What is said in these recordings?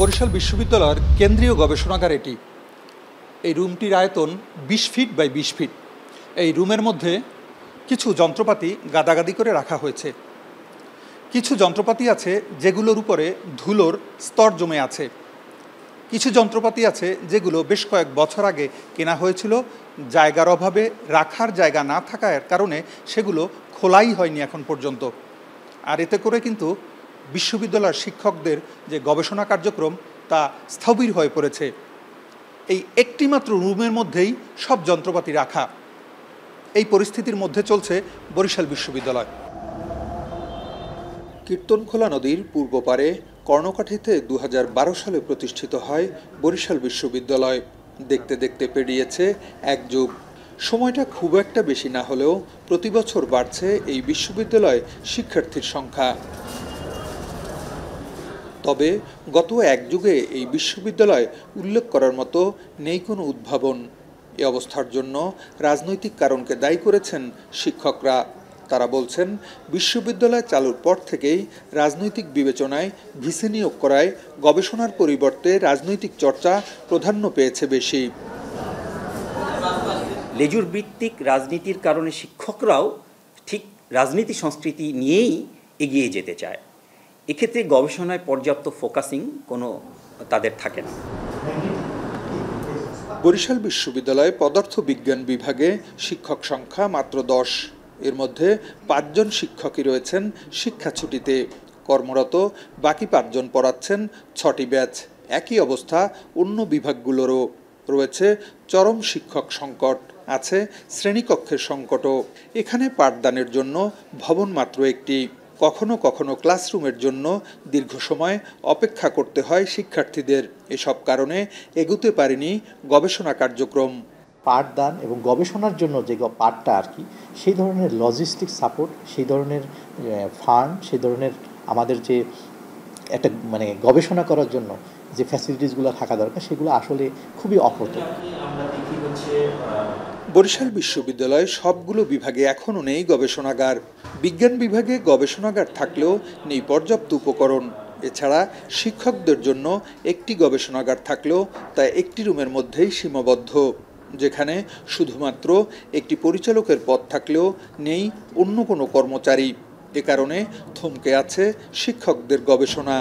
বরিশাল বিশ্ববিদ্যালয়ের কেন্দ্রীয় গবেষণাগার এটি। এই রুমটির আয়তন ২০ ফিট বাই ২০ ফিট। এই রুমের মধ্যে কিছু যন্ত্রপাতি গাদাগাদি করে রাখা হয়েছে। কিছু যন্ত্রপাতি আছে যেগুলোর উপরে ধুলোর স্তর জমে আছে। কিছু যন্ত্রপাতি আছে যেগুলো বেশ কয়েক বছর আগে কেনা হয়েছিল, জায়গার অভাবে রাখার জায়গা না থাকার কারণে সেগুলো খোলাই হয়নি এখন পর্যন্ত। আর এতে করে কিন্তু বিশ্ববিদ্যালয়ের শিক্ষকদের যে গবেষণা কার্যক্রম তা স্থবির হয়ে পড়েছে। এই একটিমাত্র রুমের মধ্যেই সব যন্ত্রপাতি রাখা। এই পরিস্থিতির মধ্যে চলছে বরিশাল বিশ্ববিদ্যালয়। কীর্তনখোলা নদীর পূর্ব পারে কর্ণকাঠিতে ২০১২ সালে প্রতিষ্ঠিত হয় বরিশাল বিশ্ববিদ্যালয়। দেখতে দেখতে পেরিয়েছে এক যুগ। সময়টা খুব একটা বেশি না হলেও প্রতি বছর বাড়ছে এই বিশ্ববিদ্যালয়ে শিক্ষার্থীর সংখ্যা। তবে গত এক যুগে এই বিশ্ববিদ্যালয় উল্লেখ করার মতো নেই কোনো উদ্ভাবন। এ অবস্থার জন্য রাজনৈতিক কারণকে দায়ী করেছেন শিক্ষকরা। তারা বলছেন, বিশ্ববিদ্যালয় চালুর পর থেকেই রাজনৈতিক বিবেচনায় ভিসি নিয়োগ করায় গবেষণার পরিবর্তে রাজনৈতিক চর্চা প্রাধান্য পেয়েছে বেশি। লেজুর ভিত্তিক রাজনীতির কারণে শিক্ষকরাও ঠিক রাজনীতি সংস্কৃতি নিয়েই এগিয়ে যেতে চায়। এক্ষেত্রে গবেষণায় পর্যাপ্ত ফোকাসিং কোনো তাদের থাকে না। বরিশাল বিশ্ববিদ্যালয়ে পদার্থবিজ্ঞান বিভাগে শিক্ষক সংখ্যা মাত্র ১০। এর মধ্যে ৫ জন শিক্ষকই রয়েছেন শিক্ষা ছুটিতে কর্মরত, বাকি ৫ জন পড়াচ্ছেন ৬টি ব্যাচ। একই অবস্থা অন্য বিভাগগুলোরও। রয়েছে চরম শিক্ষক সংকট, আছে শ্রেণীকক্ষের সংকটও। এখানে পাঠদানের জন্য ভবন মাত্র একটি। কখনো কখনো ক্লাসরুমের জন্য দীর্ঘ সময় অপেক্ষা করতে হয় শিক্ষার্থীদের। এসব কারণে এগুতে পারেনি গবেষণা কার্যক্রম। পাঠদান এবং গবেষণার জন্য যে পাঠটা আর কি, সেই ধরনের লজিস্টিক সাপোর্ট, সেই ধরনের ফান্ড, সেই ধরনের আমাদের যে একটা গবেষণা করার জন্য যে ফ্যাসিলিটিসগুলো থাকা দরকার, সেগুলো আসলে খুবই অপ্রতুল। বরিশাল বিশ্ববিদ্যালয়ে সবগুলো বিভাগে এখনও নেই গবেষণাগার। বিজ্ঞান বিভাগে গবেষণাগার থাকলেও নেই পর্যাপ্ত উপকরণ। এছাড়া শিক্ষকদের জন্য একটি গবেষণাগার থাকলেও তা একটি রুমের মধ্যেই সীমাবদ্ধ, যেখানে শুধুমাত্র একটি পরিচালকের পদ থাকলেও নেই অন্য কোনো কর্মচারী। এ কারণে থমকে আছে শিক্ষকদের গবেষণা।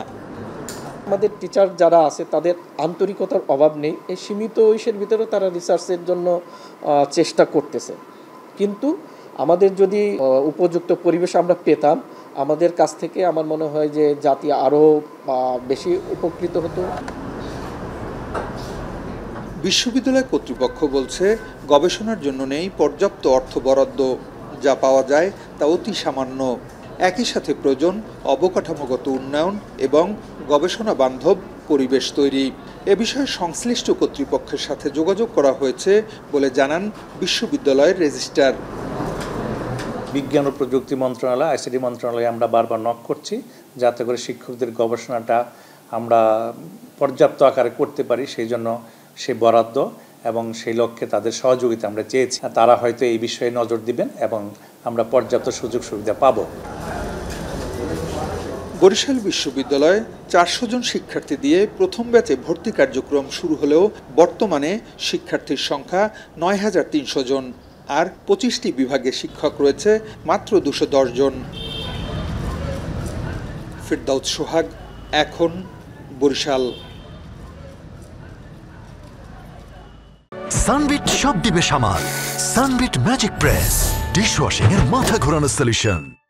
আমাদের টিচার যারা আছে তাদের আন্তরিকতার অভাব নেই। এই সীমিত ইসের ভিতরে তারা রিসার্চের জন্য চেষ্টা করতেছে। কিন্তু আমাদের যদি উপযুক্ত পরিবেশ আমরা পেতাম, আমাদের কাছ থেকে আমার মনে হয় যে জাতি আরও বেশি উপকৃত হতো। বিশ্ববিদ্যালয় কর্তৃপক্ষ বলছে, গবেষণার জন্য নেই পর্যাপ্ত অর্থ বরাদ্দ। যা পাওয়া যায় তা অতি সামান্য। একই সাথে প্রয়োজন অবকাঠামোগত উন্নয়ন এবং গবেষণা বান্ধব পরিবেশ তৈরি। এ বিষয়ে সংশ্লিষ্ট কর্তৃপক্ষের সাথে যোগাযোগ করা হয়েছে বলে জানান বিশ্ববিদ্যালয়ের রেজিস্ট্রার। বিজ্ঞান ও প্রযুক্তি মন্ত্রণালয়, আইসিটি মন্ত্রণালয়ে আমরা বারবার নক করছি, যাতে করে শিক্ষকদের গবেষণাটা আমরা পর্যাপ্ত আকারে করতে পারি। সেই জন্য সে বরাদ্দ এবং সেই লক্ষ্যে তাদের সহযোগিতা আমরা চেয়েছি। তারা হয়তো এই বিষয়ে নজর দিবেন এবং আমরা পর্যাপ্ত সুযোগ সুবিধা পাব। বরিশাল বিশ্ববিদ্যালয়ে ৪০০ জন শিক্ষার্থী দিয়ে প্রথম ব্যাচে ভর্তি কার্যক্রম শুরু হলেও বর্তমানে শিক্ষার্থীর সংখ্যা ৯,৩০০ জন। আর ২৫টি বিভাগে শিক্ষক রয়েছে মাত্র ২১০ জন। ফিরদাউস সোহাগ, এখন, বরিশাল। সানবিট সব দিবে সামাল। সানবিট ম্যাজিক প্রেস ডিশওয়াশিং এর মাথা ঘোরানো সলিউশন।